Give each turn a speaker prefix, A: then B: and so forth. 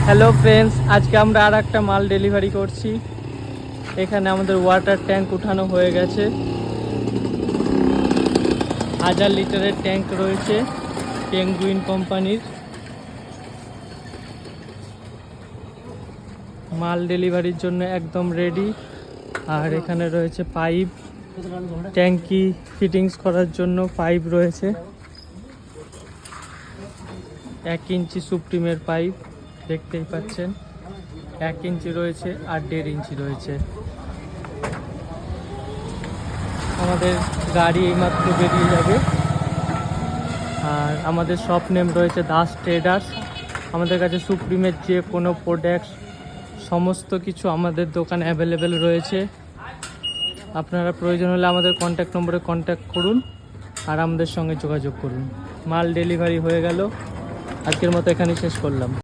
A: Hello friends, আজকে আমরা আর একটা মাল ডেলিভারি করছি। এখানে আমাদের ওয়াটার ট্যাঙ্ক উঠানো হয়ে গেছে। 1000 লিটারের ট্যাঙ্ক রয়েছে পেঙ্গুইন কোম্পানির। মাল ডেলিভারির জন্য একদম রেডি। আর এখানে রয়েছে পাইপ, ট্যাঙ্কি ফিটিংস করার জন্য পাইপ রয়েছে। 1 ইঞ্চি সুপ্রিমের পাইপ দেখতেই পাচ্ছেন, 1 ইঞ্চি রয়েছে আর 1.5 ইঞ্চি রয়েছে। আমাদের গাড়ি এইমাত্র বেরিয়ে যাবে। আর আমাদের শপ নেম রয়েছে দাস ট্রেডার্স। আমাদের কাছে সুপ্রিমের যে কোনো প্রোডাক্ট সমস্ত কিছু আমাদের দোকানে অ্যাভেলেবেল রয়েছে। আপনারা প্রয়োজন হলে আমাদের কন্ট্যাক্ট নম্বরে কন্ট্যাক্ট করুন আর আমাদের সঙ্গে যোগাযোগ করুন। মাল ডেলিভারি হয়ে গেল, আজকের মতো এখানেই শেষ করলাম।